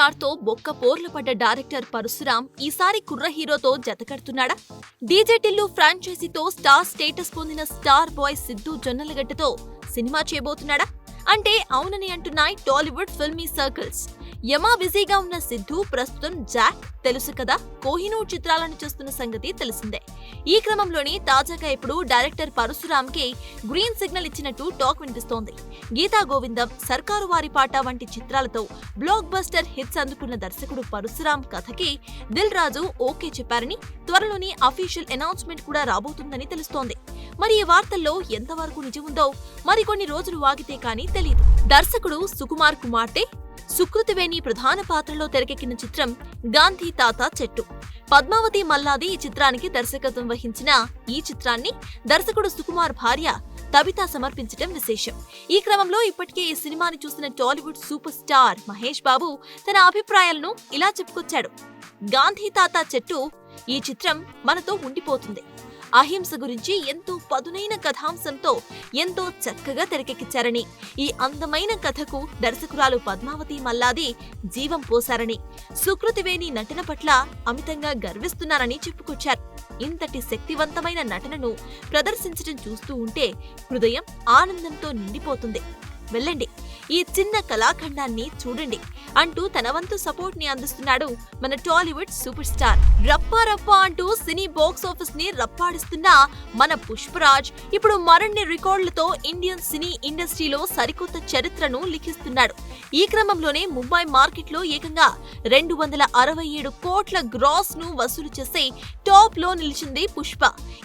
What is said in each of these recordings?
Star తో బొక్క పోర్లు పడ్డ డైరెక్టర్ పరశురాం ఈసారి కుర్ర హీరోతో జతకడుతున్నాడా? డీజే టిల్లు ఫ్రాంచైజీతో స్టార్ స్టేటస్ పొందిన స్టార్ బాయ్ సిద్ధు జొన్నలగడ్డతో సినిమా చేయబోతున్నాడా అంటే అవునని అంటున్నాయి టాలీవుడ్ ఫిల్మీ సర్కిల్స్. యమా బిజీగా ఉన్న సిద్ధు ప్రస్తుతం జాక్ తెలుసు కదా కోహినూర్ చిత్రాలను చేస్తున్న సంగతి తెలిసిందే. ఈ క్రమంలోనే తాజాగా ఇప్పుడు డైరెక్టర్ పరశురాంకి గ్రీన్ సిగ్నల్ ఇచ్చినట్టు టాక్ వినిపిస్తోంది. గీతా గోవిందం, సర్కారు వారి పాట వంటి చిత్రాలతో బ్లాక్ బస్టర్ హిట్స్ అందుకున్న దర్శకుడు పరశురాం కథకి దిల్ రాజు ఓకే చెప్పారని, త్వరలోనే అఫీషియల్ అనౌన్స్మెంట్ కూడా రాబోతుందని తెలుస్తోంది. మరి ఈ వార్తల్లో ఎంతవరకు నిజముందో మరికొన్ని రోజులు వాగితే కానీ తెలియదు. దర్శకుడు సుకుమార్ కుమార్తె సుకృతివేణి ప్రధాన పాత్రలో తెరకెక్కిన చిత్రం గాంధీ తాత చెట్టు. పద్మావతి మల్లాది ఈ చిత్రానికి దర్శకత్వం వహించిన ఈ చిత్రాన్ని దర్శకుడు సుకుమార్ భార్య తబితా సమర్పించడం విశేషం. ఈ క్రమంలో ఇప్పటికే ఈ సినిమాని చూసిన టాలీవుడ్ సూపర్ స్టార్ మహేష్ బాబు తన అభిప్రాయాలను ఇలా చెప్పుకొచ్చాడు. గాంధీ తాత చెట్టు ఈ చిత్రం మనతో ఉండిపోతుంది. అహింస గురించి ఎంతో పదునైన కథాంశంతో ఎంతో చక్కగా తెరకెక్కించారని, ఈ అందమైన కథకు దర్శకురాలు పద్మావతి మల్లాది జీవం పోశారని, సుకృతివేణి నటన పట్ల అమితంగా గర్విస్తున్నారని చెప్పుకొచ్చారు. ఇంతటి శక్తివంతమైన నటనను ప్రదర్శించడం చూస్తూ ఉంటే హృదయం ఆనందంతో నిండిపోతుంది. వెళ్ళండి, ఈ చిన్న కళాఖండాన్ని చూడండి అంటూ తన వంతు సపోర్ట్ ని అందిస్తున్నాడు మన టాలీవుడ్ సూపర్ స్టార్. రప్పా రప్పా అంటూ సినీ బాక్స్ ఆఫీస్ ని రప్పాడిస్తున్న మన పుష్పరాజ్ ఇప్పుడు మరిన్ని రికార్డులతో ఇండియన్ సినీ ఇండస్ట్రీలో సరికొత్త చరిత్రను లిఖిస్తున్నాడు. ఈ క్రమంలోనే ముంబై మార్కెట్ లో ఏకంగా 267 కోట్ల గ్రాస్ ను వసూలు చేసే టాప్ లో నిలిచింది పుష్ప.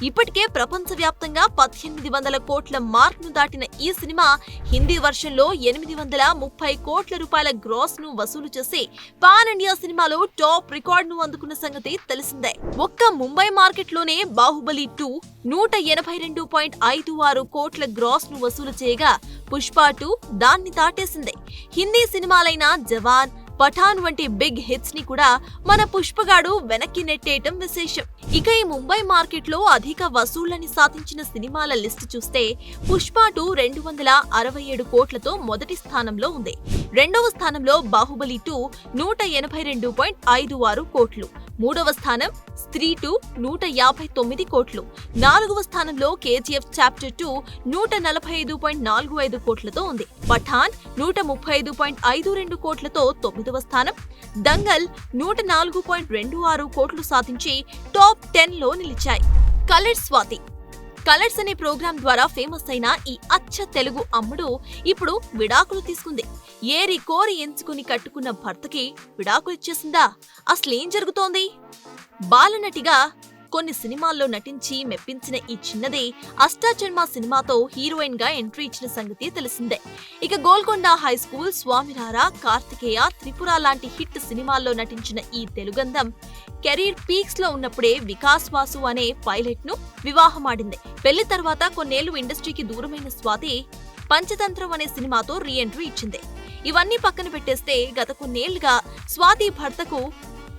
ఇప్పటికే ప్రపంచవ్యాప్తంగా 1800 కోట్ల మార్క్ ను దాటిన ఈ సినిమా హిందీ వర్షన్లో 830 కోట్ల రూపాయల గ్రాస్ ను వసూలు చేసి పాన్ ఇండియా సినిమాలో టాప్ రికార్డ్ ను అందుకున్న సంగతి తెలిసిందే. ఒక్క ముంబై మార్కెట్ లోనే బాహుబలి 2 182.56 కోట్ల గ్రాస్ ను వసూలు చేయగా పుష్ప 2 దాన్ని దాటేసింది. హిందీ సినిమాలైన జవాన్, పఠాన్ వంటి బిగ్ హిట్స్ ని కూడా మన పుష్పగాడు వెనక్కి నెట్టేయటం విశేషం. ఇక ఈ ముంబై మార్కెట్ లో అధిక వసూళ్లని సాధించిన సినిమాల లిస్టు చూస్తే పుష్ప 2 267 కోట్లతో మొదటి స్థానంలో ఉంది. రెండవ స్థానంలో బాహుబలి 2 182.56 కోట్లు. మూడవ స్థానం స్త్రీ 2 159 కోట్లు. నాలుగవ స్థానంలో కేజీఎఫ్ చాప్టర్ 2 145.45 కోట్లతో ఉంది. పఠాన్ 135.52 కోట్లతో 9వ స్థానం. దంగల్ 104.26 కోట్లు సాధించి టాప్ 10 లో నిలిచాయి. కలర్స్ స్వాతి కలర్స్ అనే ప్రోగ్రాం ద్వారా ఫేమస్ అయిన ఈ అచ్చ తెలుగు అమ్మడు ఇప్పుడు విడాకులు తీసుకుంది. ఏరి కోరి ఎంచుకుని కట్టుకున్న భర్తకి విడాకులు ఇచ్చేసిందా? అసలేం జరుగుతోంది? బాలనటిగా కొన్ని సినిమాల్లో నటించి మెప్పించిన ఈ చిన్నది అష్టాచర్మ సినిమాతో హీరోయిన్ గా ఎంట్రీ ఇచ్చిన సంగతి తెలిసిందే. ఇక గోల్కొండ హై స్కూల్, స్వామినారా, కార్తికేయ, త్రిపుర లాంటి హిట్ సినిమాల్లో నటించిన ఈ తెలుగందం కెరీర్ పీక్స్ లో ఉన్నప్పుడే వికాస్ వాసు అనే పైలట్ ను వివాహమాడింది. పెళ్లి తర్వాత కొన్నేళ్లు ఇండస్ట్రీకి దూరమైన స్వాతి పంచతంత్రం అనే సినిమాతో రీ ఎంట్రీ ఇచ్చింది. ఇవన్నీ పక్కన పెట్టేస్తే గత కొన్నేళ్లుగా స్వాతి భర్తకు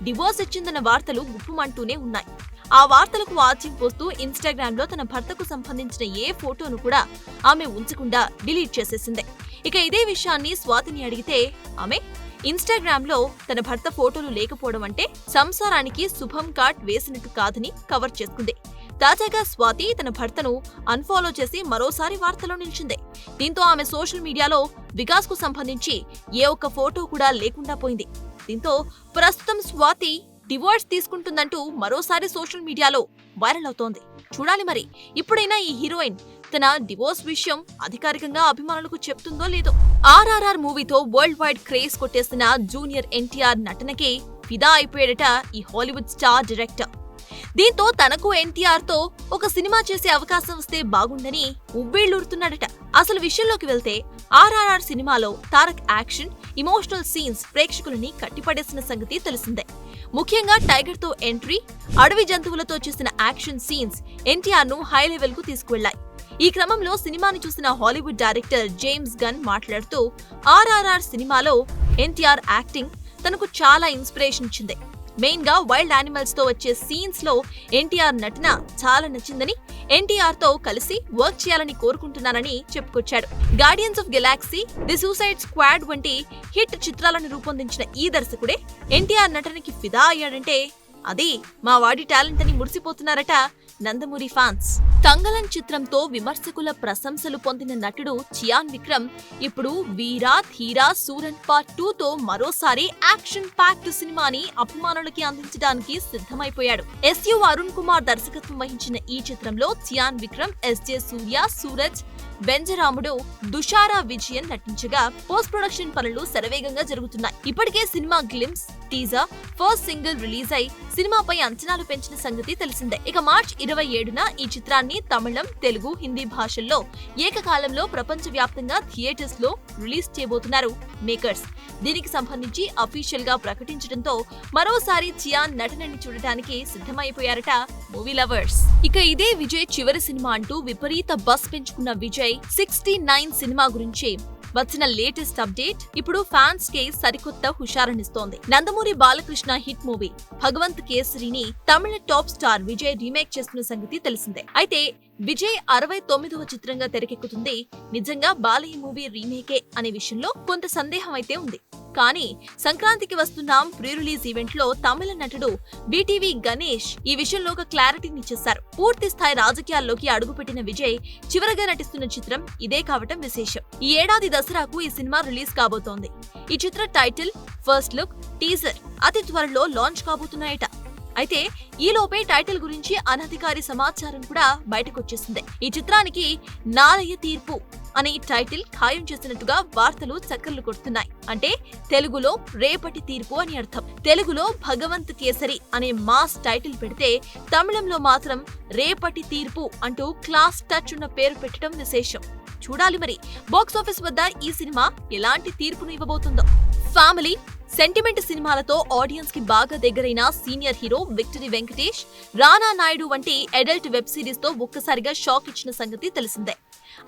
డివోర్స్ ఇచ్చిందన్న వార్తలు గుప్పుమంటూనే ఉన్నాయి. ఆ వార్తలకు ఆజ్యం పోస్తూ ఇన్స్టాగ్రామ్ లో తన భర్తకు సంబంధించిన ఏ ఫోటోను కూడా ఆమె ఉంచకుండా డిలీట్ చేసేసింది. ఇక ఇదే విషయాన్ని స్వాతిని అడిగితే ఆమె ఇన్స్టాగ్రామ్ లో తన భర్త ఫోటోలు లేకపోవడం అంటే సంసారానికి శుభం కార్డ్ వేసినట్టు కాదని కవర్ చేసుకుంది. తాజాగా స్వాతి తన భర్తను అన్ఫాలో చేసి మరోసారి వార్తలో నిలిచింది. దీంతో ఆమె సోషల్ మీడియాలో వికాస్ కు సంబంధించి ఏ ఒక్క ఫోటో కూడా లేకుండా పోయింది. దీంతో ప్రస్తుతం స్వాతి డివోర్స్ తీసుకుంటుందంటూ మరోసారి సోషల్ మీడియాలో వైరల్ అవుతోంది. చూడాలి మరి ఇప్పుడైనా ఈ హీరోయిన్ తన డివోర్స్ విషయం అధికారికంగా అభిమానులకు చెప్తుందో లేదో. RRR మూవీతో వరల్డ్ వైడ్ క్రేజ్ కొట్టేసిన జూనియర్ ఎన్టీఆర్ నటనకి ఫిదా అయిపోయాడట ఈ హాలీవుడ్ స్టార్ డైరెక్టర్. దీంతో తనకు ఎన్టీఆర్ తో ఒక సినిమా చేసే అవకాశం వస్తే బాగుండని ఉవ్వేళ్లూరుతున్నాడట. అసలు విషయంలోకి వెళ్తే RRR సినిమాలో తారక్ యాక్షన్, ఇమోషనల్ సీన్స్ ప్రేక్షకులని కట్టిపడేసిన సంగతి తెలిసిందే. ముఖ్యంగా టైగర్ తో ఎంట్రీ, అడవి జంతువులతో చేసిన యాక్షన్ సీన్స్ ఎన్టీఆర్ ను హై లెవెల్ కు తీసుకువెళ్లాయి. ఈ క్రమంలో సినిమాని చూసిన హాలీవుడ్ డైరెక్టర్ జేమ్స్ గన్ మాట్లాడుతూ RRR సినిమాలో ఎన్టీఆర్ యాక్టింగ్ తనకు చాలా ఇన్స్పిరేషన్ ఇచ్చింది. మెయిన్ గా వైల్డ్ యానిమల్స్ తో వచ్చే సీన్స్ లో ఎన్టీఆర్ నటన చాలా నచ్చిందని, ఎన్టీఆర్ తో కలిసి వర్క్ చేయాలని కోరుకుంటున్నానని చెప్పుకొచ్చాడు. Guardians of Galaxy, the suicide squad వంటి హిట్ చిత్రాలను రూపొందించిన ఈ దర్శకుడే ఎన్టీఆర్ నటనకి ఫిదా అయ్యాడంటే అది మా వాడి టాలెంట్ అని మురిసిపోతున్నారట నందమూరి ఫ్యాన్స్. తంగలన్ చిత్రంతో విమర్శకుల ప్రశంసలు పొందిన నటుడు చియాన్ విక్రమ్ ఇప్పుడు వీరా ధీరా సూరన్ పార్ట్ 2తో మరోసారి యాక్షన్ ప్యాక్డ్ సినిమాని అభిమానులకి అందించడానికి సిద్ధమైపోయాడు. ఎస్యు అరుణ్ కుమార్ దర్శకత్వం వహించిన ఈ చిత్రంలో చియాన్ విక్రమ్, ఎస్జే సూర్య, సూరజ్, బెంజరాముడు, దుషారా విజయన్ నటించగా పోస్ట్ ప్రొడక్షన్ పనులు శరవేగంగా జరుగుతున్నాయి. ఇప్పటికే cinema glimpse, teaser, first single release అయి సినిమాపై అంచనాలు పెంచిన సంగతి తెలిసిందే. ఇక మార్చ్ 27న ఈ చిత్రాన్ని తమిళం, తెలుగు, హిందీ భాషల్లో ఏకకాలంలో ప్రపంచవ్యాప్తంగా థియేటర్స్ లో రిలీజ్ చేయబోతున్నారు మేకర్స్. దీనికి సంబంధించి అఫీషియల్ గా ప్రకటించడంతో మరోసారి చియాన్ నటనని చూడటానికి సిద్ధమైపోయారట మూవీ లవర్స్. ఇక ఇదే విజయ్ చివరి సినిమా అంటూ విపరీత బస్ పెంచుకున్న విజయ్ 69 సినిమా గురించి వచ్చిన లేటెస్ట్ అప్డేట్ ఇప్పుడు ఫ్యాన్స్ కి సరికొత్త హుషారనిస్తోంది. నందమూరి బాలకృష్ణ హిట్ మూవీ భగవంత్ కేసరిని తమిళ టాప్ స్టార్ విజయ్ రీమేక్ చేస్తున్న సంగతి తెలిసిందే. అయితే విజయ్ 69వ చిత్రంగా తెరకెక్కుతుంది నిజంగా బాలయ్య మూవీ రీమేకే అనే విషయంలో కొంత సందేహం అయితే ఉంది. కానీ సంక్రాంతికి వస్తున్నాం ప్రీ రిలీజ్ ఈవెంట్ లో తమిళ నటుడు బీటీవీ గణేష్ ఈ విషయంలో ఒక క్లారిటీని ఇచ్చేశారు. పూర్తి స్థాయి రాజకీయాల్లోకి అడుగుపెట్టిన విజయ్ చివరగా నటిస్తున్న చిత్రం ఇదే కావటం విశేషం. ఈ ఏడాది దసరాకు ఈ సినిమా రిలీజ్ కాబోతోంది. ఈ చిత్ర టైటిల్, ఫస్ట్ లుక్, టీజర్ అతి త్వరలో లాంచ్ కాబోతున్నాయట. అయితే ఈలోపే టైటిల్ గురించి అనధికారి సమాచారం కూడా బయటకొచ్చేసింది. ఈ చిత్రానికి నాలయ్య తీర్పు అనే టైటిల్ ఖాయం చేసినట్టుగా వార్తలు చక్కర్లు కొడుతున్నాయి. అంటే తెలుగులో రేపటి తీర్పు అని అర్థం. తెలుగులో భగవంత్ కేసరి అనే మాస్ టైటిల్ పెడితే తమిళంలో మాత్రం రేపటి తీర్పు అంటూ క్లాస్ టచ్ ఉన్న పేరు పెట్టడం విశేషం. చూడాలి మరి బాక్సాఫీస్ వద్ద ఈ సినిమా ఎలాంటి తీర్పును ఇవ్వబోతుందో. ఫ్యామిలీ సెంటిమెంట్ సినిమాలతో ఆడియన్స్ కి బాగా దగ్గరైన senior hero Victory Venkatesh, Rana Naidu వంటి అడల్ట్ వెబ్ సిరీస్ తో ఒక్కసారిగా షాక్ ఇచ్చిన సంగతి తెలిసిందే.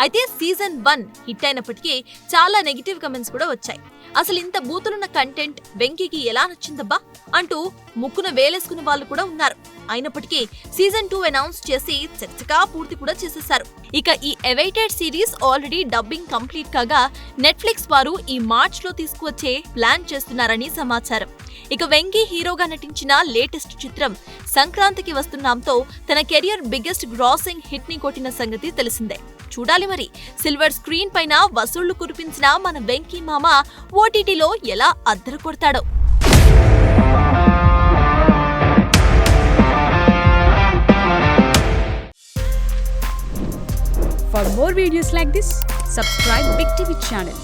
అయితే సీజన్ 1 హిట్ అయినప్పటికీ చాలా నెగిటివ్ కమెంట్స్ కూడా వచ్చాయి. అసలు ఇంత బూతులున్న కంటెంట్ వెంకీకి ఎలా నచ్చిందబ్బా అంటూ ముక్కున వేలేసుకున్న వాళ్ళు కూడా ఉన్నారు. అయినప్పటికీ సీజన్ 2 అనౌన్స్ చేసి చకచకా పూర్తి కూడా చేసేశారు. ఇక ఈ awaited series already dubbing complete కాగా నెట్ఫ్లిక్స్ వారు ఈ మార్చ్ లో తీసుకువచ్చే ప్లాన్ చేస్తున్నారని సమాచారం. ఇక వెంకీ హీరోగా నటించిన లేటెస్ట్ చిత్రం సంక్రాంతికి వస్తున్నాంతో తన కెరియర్ బిగ్గెస్ట్ గ్రాసింగ్ హిట్ ని కొట్టిన సంగతి తెలిసిందే. చూడాలి మరి సిల్వర్ స్క్రీన్ పైన వసూళ్లు కురిపించిన మన వెంకీ మామ ఓటీటీలో ఎలా అద్దరు కొడతాడో. For more videos like this, subscribe Big TV channel.